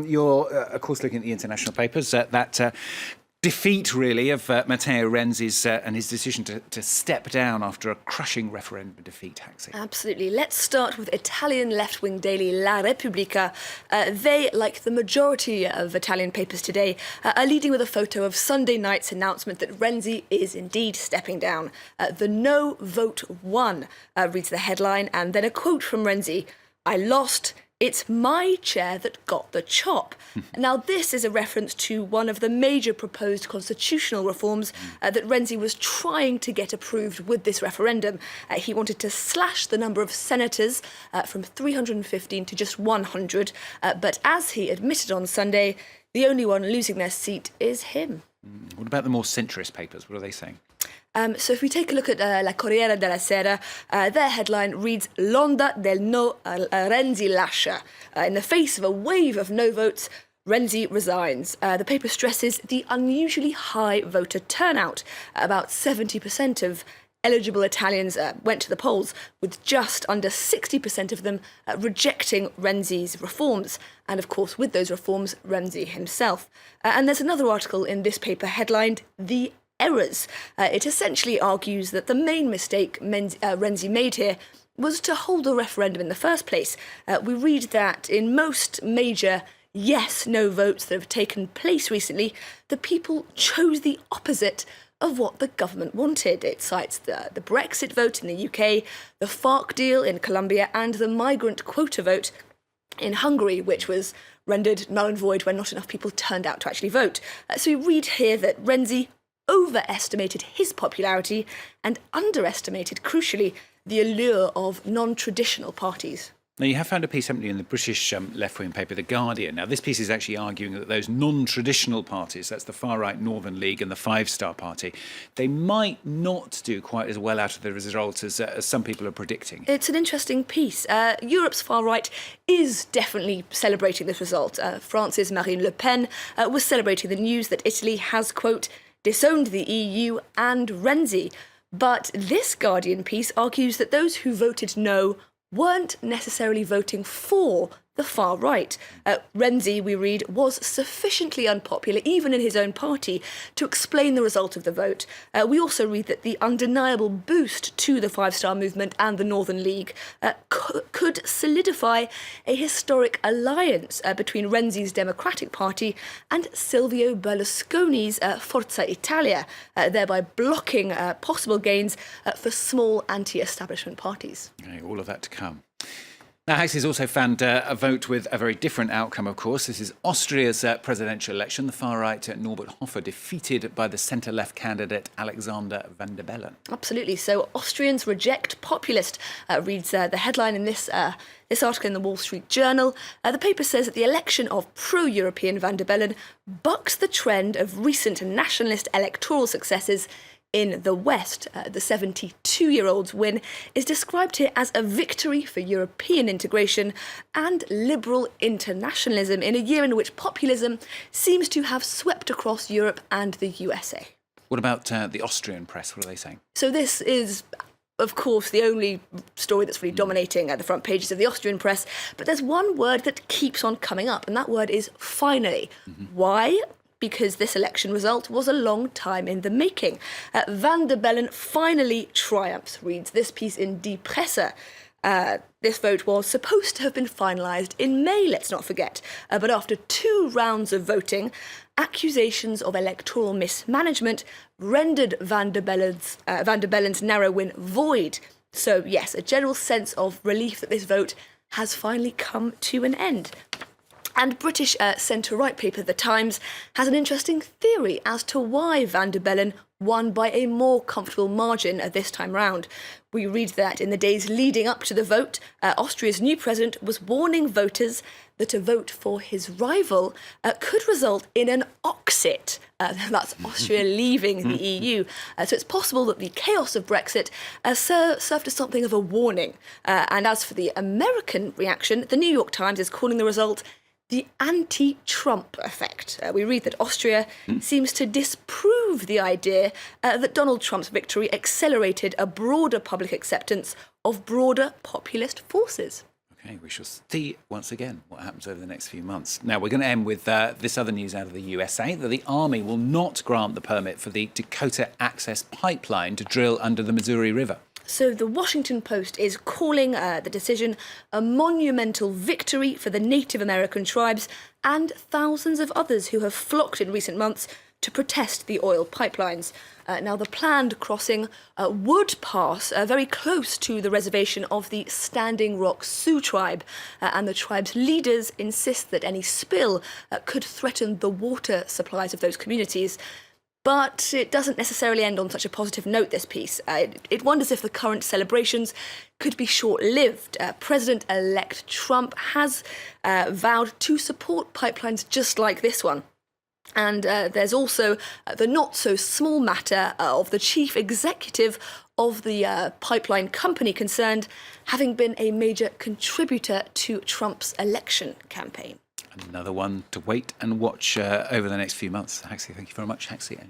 You're, of course, looking at the international papers. That defeat, really, of Matteo Renzi's and his decision to step down after a crushing referendum defeat, Haxi. Absolutely. Let's start with Italian left-wing daily La Repubblica. They, like the majority of Italian papers today, are leading with a photo of Sunday night's announcement that Renzi is indeed stepping down. The no vote won, reads the headline, and then a quote from Renzi: "I lost. It's my chair that got the chop." Now, this is a reference to one of the major proposed constitutional reforms that Renzi was trying to get approved with this referendum. He wanted to slash the number of senators from 315 to just 100. But as he admitted on Sunday, the only one losing their seat is him. What about the more centrist papers? What are they saying? So if we take a look at la Corriere della Sera, their headline reads "L'onda del no Renzi lascia." In the face of a wave of no votes, Renzi resigns. The paper stresses the unusually high voter turnout. About 70% of eligible Italians went to the polls, with just under 60% of them rejecting Renzi's reforms. And of course, with those reforms, Renzi himself. And there's another article in this paper headlined "The Errors." It essentially argues that the main mistake Renzi made here was to hold a referendum in the first place. We read that in most major yes-no votes that have taken place recently, the people chose the opposite of what the government wanted. It cites the Brexit vote in the UK, the FARC deal in Colombia, and the migrant quota vote in Hungary, which was rendered null and void when not enough people turned out to actually vote. So we read here that Renzi overestimated his popularity and underestimated, crucially, the allure of non-traditional parties. Now, you have found a piece, haven't you, in the British left-wing paper, The Guardian. Now, this piece is actually arguing that those non-traditional parties, that's the far-right Northern League and the Five Star Party, they might not do quite as well out of the result as some people are predicting. It's an interesting piece. Europe's far-right is definitely celebrating this result. France's Marine Le Pen was celebrating the news that Italy has, quote, disowned the EU and Renzi. But this Guardian piece argues that those who voted no weren't necessarily voting for the far right. Renzi, we read, was sufficiently unpopular, even in his own party, to explain the result of the vote. We also read that the undeniable boost to the Five Star Movement and the Northern League could solidify a historic alliance between Renzi's Democratic Party and Silvio Berlusconi's Forza Italia, thereby blocking possible gains for small anti-establishment parties. Okay, all of that to come. Now, Haxi has also found a vote with a very different outcome, of course. This is Austria's presidential election. The far-right Norbert Hofer defeated by the centre-left candidate Alexander van der Bellen. Absolutely. So Austrians reject populist, reads the headline in this article in the Wall Street Journal. The paper says that the election of pro-European van der Bellen bucks the trend of recent nationalist electoral successes in the West. The 72-year-old's win is described here as a victory for European integration and liberal internationalism in a year in which populism seems to have swept across Europe and the USA. What about the Austrian press? What are they saying? So this is, of course, the only story that's really dominating the front pages of the Austrian press. But there's one word that keeps on coming up, and that word is finally. Why? Because this election result was a long time in the making. Van der Bellen finally triumphs, reads this piece in Die Presse. This vote was supposed to have been finalised in May, let's not forget. But after 2 rounds of voting, accusations of electoral mismanagement rendered Van der Bellen's narrow win void. So, yes, a general sense of relief that this vote has finally come to an end. And British centre-right paper The Times has an interesting theory as to why Van der Bellen won by a more comfortable margin this time round. We read that in the days leading up to the vote, Austria's new president was warning voters that a vote for his rival could result in an Oxit. That's Austria leaving the EU. So it's possible that the chaos of Brexit served as something of a warning. And as for the American reaction, the New York Times is calling the result the anti-Trump effect. We read that Austria seems to disprove the idea that Donald Trump's victory accelerated a broader public acceptance of broader populist forces. Okay, we shall see once again what happens over the next few months. Now, we're going to end with this other news out of the USA, that the Army will not grant the permit for the Dakota Access Pipeline to drill under the Missouri River. So the Washington Post is calling the decision a monumental victory for the Native American tribes and thousands of others who have flocked in recent months to protest the oil pipelines. Now, the planned crossing would pass very close to the reservation of the Standing Rock Sioux tribe, and the tribe's leaders insist that any spill could threaten the water supplies of those communities. But it doesn't necessarily end on such a positive note, this piece. It wonders if the current celebrations could be short-lived. President-elect Trump has vowed to support pipelines just like this one. And there's also the not-so-small matter of the chief executive of the pipeline company concerned having been a major contributor to Trump's election campaign. Another one to wait and watch over the next few months. Haxie, thank you very much. Haxie and